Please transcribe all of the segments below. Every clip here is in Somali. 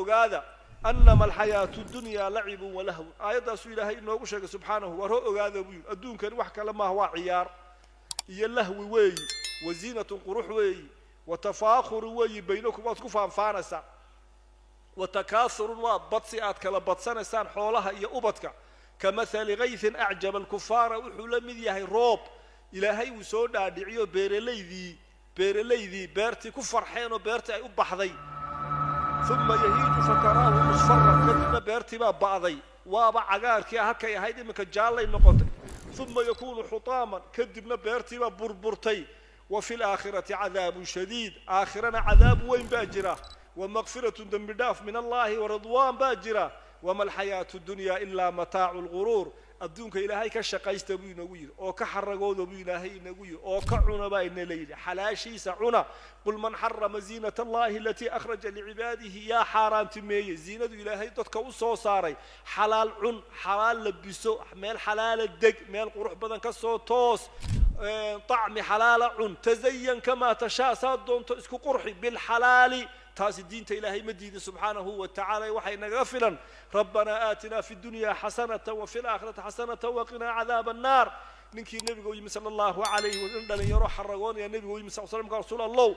أغادا أنما الحياة الدنيا لعب ولهو آيات سئلها إنه وشك سبحانه ورو أغادا بيون الدون كان وحكى لما هو عيار يلهو وي وزينة قروح وي وتفاخر وي بينكم واتكفى أنفانسا وتكاثر وبطسئات كلا بطسنسان حولها يا أبتك كمثل غيث أعجب الكفار وحلم ذي روب إلهي وسودا دعيو بيرليذي بيرتي كفر حين وبيرتي أي أبحذي ثم يهيج فتراه مصفرا كذب بيرتي ما بعضي وابا عقارك يا هكا يا هيدي مكجالي نقطي ثم يكون حطاما كذبنا بيرتي ما بربرتي وفي الآخرة عذاب شديد آخرنا عذاب وين باجرة ومغفرة دمداف من الله ورضوان باجرة وما الحياة الدنيا إلا متاع الغرور الدنيا إلهي كشقيست بي نوير أو كحرقود بي إلهي نوير أو كعنا بين ليل حلاشي سعنا قل من حرم زينة الله التي أخرج لعباده يا حرام تمي زينة إلهي تتكوسو صاري حلال عن حلال لبسو مال حلال الدق مال قروح بدن كسو توس طعم حلال عن تزين كما تشاء صادون اسكو قرحي بالحلال تاس الدين إلهي مدين سبحانه وتعالى وحينا غفلا ربنا آتنا في الدنيا حسنة وفي الآخرة حسنة وقنا عذاب النار ننكي النبي صلى الله عليه وسلم يروح حرقون يا نبي صلى الله عليه وسلم قال رسول الله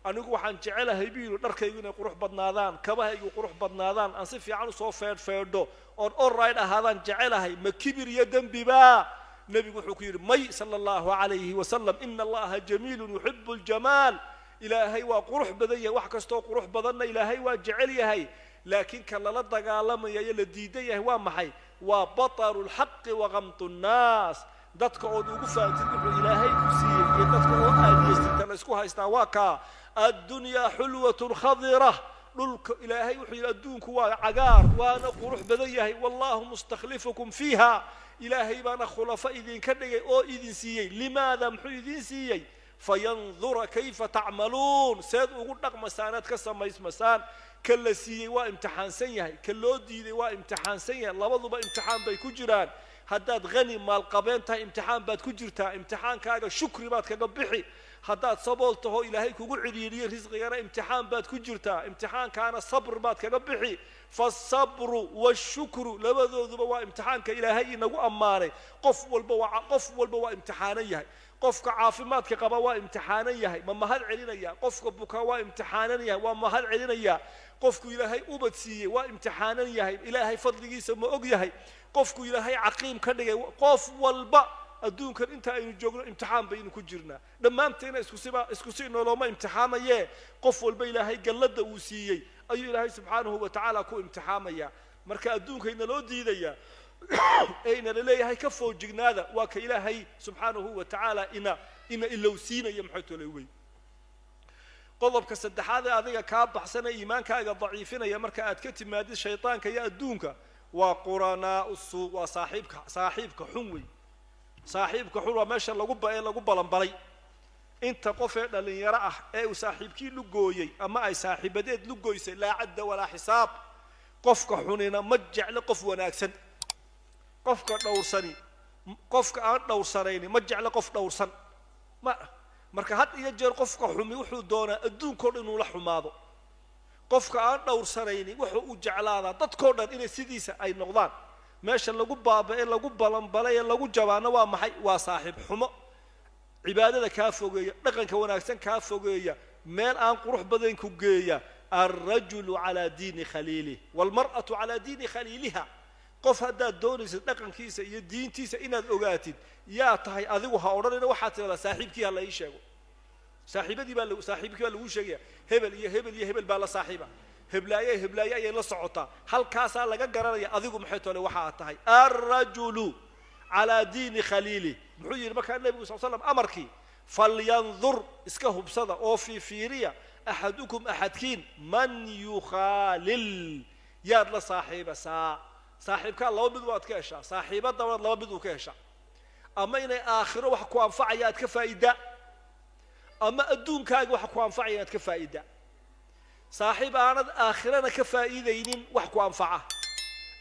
أنك وحن جعلها يبيلو دركينا قروح بدنادان كبها يجو قروح بدنادان أنصف يعني صوف فيردو أون رايد هذا جعلها مكبر يدم ببا نبي حكير مي صلى الله عليه وسلم إن الله جميل يحب الجمال إلهي وقروح بدنيا وحكستو قروح بدنا إلهي وجعليها لكن كلا لا دغالما يا لديديه waa maxay waa batar الحق وغمط الناس dadka oo ugu faantid ilaahay ku siiyay iyo dadka oo aadiyay tan isku haystaa waa ka ad-dunya hulwatun khadira dhulka ilaahay wuxuu adduunku waa cagaar waana qurux badan yahay wallahu mustakhlifukum fiha ilaahay baana khulafa idin ka dhigay oo idin siiyay limaada muxuu idin siiyay fayanzura kayfa ta'malun saad ugu dhaqmasaanad ka samaysmasaan كلا سيء وامتحان سيء كلا ديدي وامتحان سيء لبضوا امتحان بيكجران هداد غني مال قبين تا امتحان باد كجرتا امتحان كاغا شكر باد كاغا بخي هداد صبولته إلهي كوغو عريري رزق غير امتحان باد كجرتا امتحان كان صبر باد كاغا بخي فالصبر والشكر لبضوا امتحان كإلهي نغو أماني قف والبوا امتحانيه قفك عافماتك قبا وامتحانيه ما مهل علينيا قفك بكا وامتحانيه وما هل علينيا قفك إلهي أبدسيه وامتحانيه إلهي فضليسا ما أقياه قفك إلهي عقيم كدغ قف والبا أدونك أنت أين جوجنا امتحان بين كجرنا لما أنتنا اسكسينا لو ما امتحانيه قف والبا إلهي قلد وسيه أي إلهي سبحانه وتعالى كو امتحانيه marka adduunka in loo diidaya ayna leeyahay ka foojignaada waa ka ilaahay subhanahu wa ta'ala ina ilowsiinaya maxay leeyahay qodobka saddexaad adiga ka baxsan iimaankaaga daciifinaya marka aad ka timaadid shaytaanka iyo adduunka waa qurana usu waa saaxiibka xun way saaxiibka xun waa meesha lagu balanbalay inta qof ee dhalinyaro ah ee uu saaxiibkii lu gooyay ama ay saaxiibadeed lu gooysay la cadda wala xisaab qofka xunina ma jecla qof wanaagsan qofka dhowrsani qofka aan dhowrsanayn ma jecla qof dhowrsan marka had iyo jeer qofka xumi wuxuu doonaa adduunka inuu la xumaado qofka aan dhowrsanayn wuxuu u jeclaada dadkoo dhan inay sidiisa ay noqdaan meesha lagu baabay lagu balanbalay lagu jabaana waa maxay waa saaxiib xumo cibaadada ka fogeeya dhaqanka wanaagsan ka fogeeya meel aan qurux badan ku geeya الرجل على دين خليله والمرأة على دين خليلها قف هذا دونيس دقن كيسا يا دين تيسا إن أوقاتي يا تهي أذوها أورنا وحتى لا صاحبك الله يشجع صاحبتي بال صاحبك بال وشجع هبل بال صاحبة هبلايا يلا صعطة هل كاسا لقى قرار يا أذوق محيط ولا وحتى الرجل على دين خليله محير مكان النبي صلى الله عليه وسلم أمرك فلينظر اسكه بصدى أو في فيريا أحدكم أحدكين من يخالل ياد لصاحب صاحب كان الله بدو كيشا صاحب الدولة الله بدو كيشا أما إن آخره وحكوا أنفعيات كفائدة أما أدون كاج وحكوا أنفعيات كفائدة صاحب أنا آخرنا كفائدين وحكوا أنفعه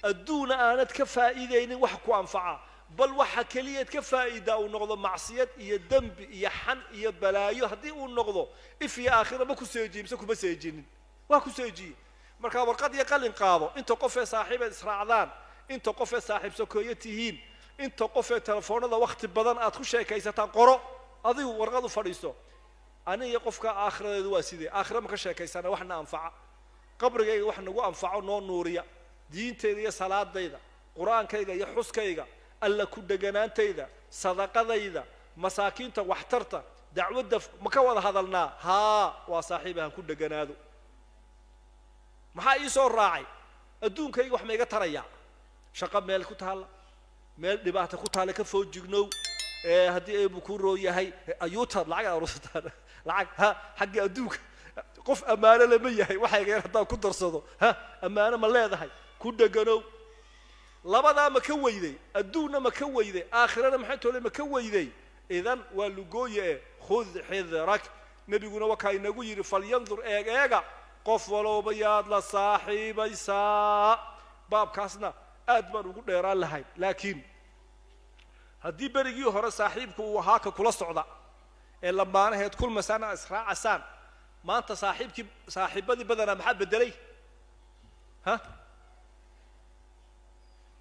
أدون أنا كفائدين وحكوا أنفعه بل وحكلية كفائدة ونقض معصية هي ذنب هي حن هي بلايا هذه ونقضه إف يا آخر ما كسيجي مسكوا مسيجين وكسيجي marka warqad iyo qalin qaado inta qof ee saaxiibad israacdaan inta qof ee saaxiib sokoyo tihiin inta qof ee telefoonada waqti badan aad ku sheekaysataan qoro adigu warqad u fadhiisto aniga qofka aakhiradeedu waa sidee aakhira ma ka sheekaysana waxna anfaca qabrigayga wax nagu anfaco noo nuuriya diinteyda iyo salaadayda quraankayga iyo xuskayga alla ku dhaganaantayda sadaqadayda masaakiinta waxtarta dacwada ma ka wada hadalnaa haa waa saaxiibahan ku dhaganaado maxaa ii soo raacay adduunkayga wax ma iga taraya shaqo meel ku taala meel dhibaato ku taala ka foojignow haddii ay ku rooyahay ayuuta lacag arusataan lacag ha xagga adduunka qof amaano lama yahay waxa iga haddaan ku darsado ha amaano ma leedahay ku dhaganow labadaa ma ka weyday adduunna ma ka weyday aakhirana maxay toole ma ka weyday idan waa lugooye khud xidrak nabiguna waxa inagu yiri falyandur eega qof walooba yaad la saaxiibaysaa baabkaasna aad baan ugu dheeraan lahayn laakiin haddii berigii hore saaxiibku uu ahaa ka kula socda ee lamaanaheed kulmasana israacasaan maanta saaxiibadii badanaa maxaa bedelay ha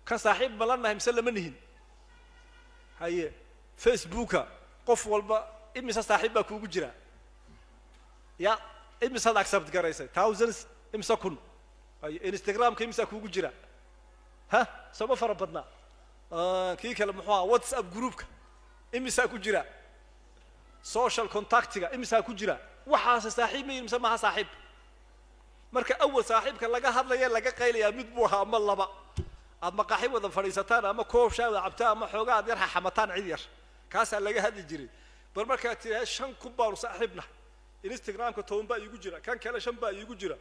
kan saaxiib ma lanahay mise lama nihin haye facebooka qof walba imisa saaxiib baa kuugu jira ya imisa ad accept garaysay thousands imisa kun haye instagramka imisa kuugu jira ha sama fara badnaa kii kale muxuu ahaa whatsapp groupka imisa ku jira social contactiga imisa ku jira waxaas saaxiib ma imisa ma saaxiib marka awal saaxiibka laga hadlaya laga qaylaya mid buu ahaa ama laba ama qaxib wada fadhiisataan ama koob shaah cabta ama xoogaa aad yar xamataan cid yar kaas laga hadli jiray bal marka tiraa 5 kun baa saaxiibna instagramka toon baa iigu jira kan kale 5 baa iigu jira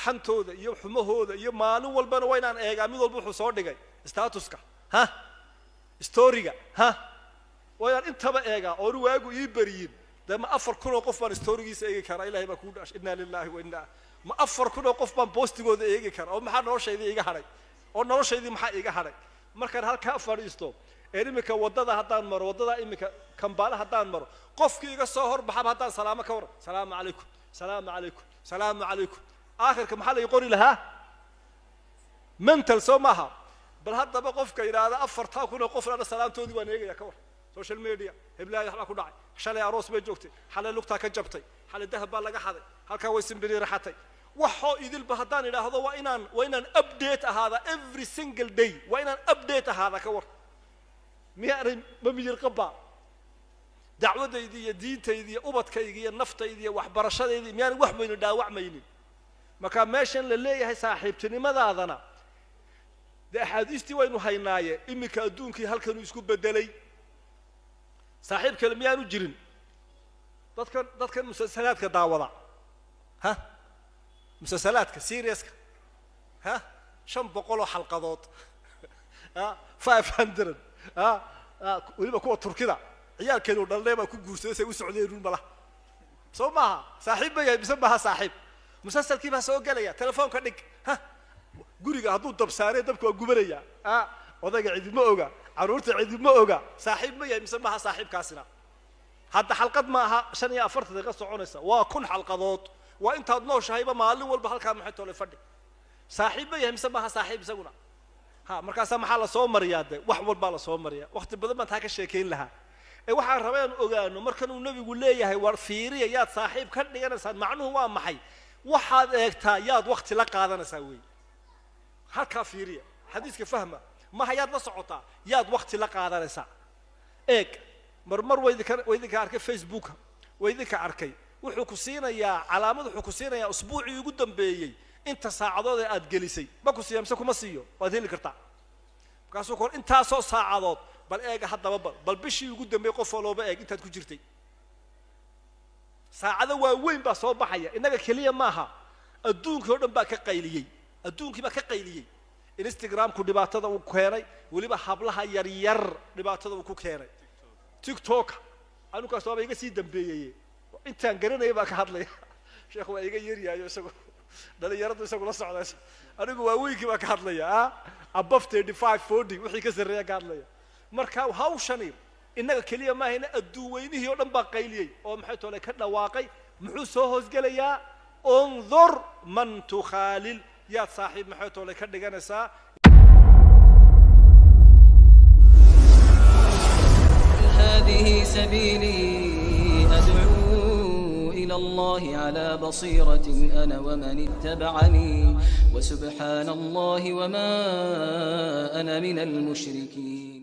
xantooda iyo xumahooda iyo maalin walbana waa inaan eegaa mid walba wuxuu soo dhigay statuska ha storyga ha waa inaan intaba eegaa oo waagu ii bariyin dama 4 kun oo qof baan storygiisa eegi kara ilaahay baa ku dhash inna lillahi wa inna ma 4 kun oo qof baan postigooda eegi kara oo maxaa noloshayda iga haray oo noloshaydii maxaa iga haray markaan halka fadhiisto imika wadada haddaan maro wadada imika kambaala haddaan maro qofkii iga soo horbaxaba haddaan salaamo ka war salaamu calaykum salaamu calaykum salaamu calaykum aakhirka maxaa la qori lahaa mental soo maaha bal haddaba qofka yiraahdo 4 kun oo qof la salaamtoodii waan eegaya ka war social media heblaaya waxa ku dhacay shalay aroos bay joogtay xalay lugta ka jabtay xalay dahab baa laga xaday halka way simbiri raxatay waxoo idil ba haddaan idhaahdo waa inaan update ahaada every single day waa inaan update ahaada ka war miyaan ma miyir qaba dacwadaydii iyo diintaydii iyo ubadkaydii iyo naftaydii iyo waxbarashadeydii miyaan wax weyn dhaawacmaynin marka meeshan la leeyahay saaxiibtinimadaadana de axaadiistii waynu haynaaye imika adduunkii halkan uu isku bedelay saaxiib kale miyaanu jirin dadkan musalsalaadka daawada ha musalsalaadka seriouska ha 500 xalqadood ha 500 ha waliba kuwa turkida ciyaalkeedu dhalnay baa ku guursaday u socdeen run bala soo maaha saaxiib bay bisan baha saaxiib musalsalkii baa soo galaya telefoonka dhig ha guriga hadduu dab saarey dabku waa gubanaya ha odayga cidima oga caruurta cidima oga saaxiib ma yahay bisan baha saaxiibkaasina hadda xalqad ma aha 45 daqiiqo soconaysa waa 1000 xalqadood waa intaad nooshahayba maalin walba halka maxay toole fadhi saaxiib ma yahay bisan baha saaxiib isaguna ha markaas maxaa la soo mariyaa wax walba la soo mariyaa waqti badan baan taa ka sheekeyn lahaa waxaan rabeen ogaano markan uu nabigu leeyahay war fiiriya yaad saaxiib ka dhiganaysaa macnuhu waa maxay waxaad eegtaa yaad waqti la qaadanaysaa weey halka fiiriya xadiiska fahma ma hayaad la socotaa yaad waqti la qaadanaysaa eeg marmar weydinka arkay facebook weydinka arkay wuxuu ku siinayaa calaamad wuxuu ku siinayaa usbuucii ugu dambeeyay inta saacadood aad gelisay ma ku siiyamse kuma siiyo waad heli kartaa kaasoo kor inta soo saacadood bal eega haddaba bal bishii ugu dambeeyay qof walba eeg intaad ku jirtay saacada waa weyn baa soo baxaya inaga kaliya maaha adduunka oo dhan baa ka qayliyay adduunkii baa ka qayliyay instagram ku dhibaatada uu keenay waliba hablaha yar yar dhibaatada uu ku keenay tiktok anu ka soo iga sii dambeeyay intaan garanay baa ka hadlaya sheekhu waa iga yeeriyay isagu dhalinyaradu isagu la socdayso anigu waa weykii baa ka hadlaya above 35 40 wixii ka sareeya ka hadlaya marka hawshani inaga kaliya ma ahayna adduun weynihii oo dhan baa qayliyay oo maxay toole ka dhawaaqay muxuu soo hoos galayaa unzur man tukhalil yaad saaxiib maxay toole ka dhiganaysaa هذه سبيلي أدعو إلى الله على بصيرة أنا ومن اتبعني وسبحان الله وما أنا من المشركين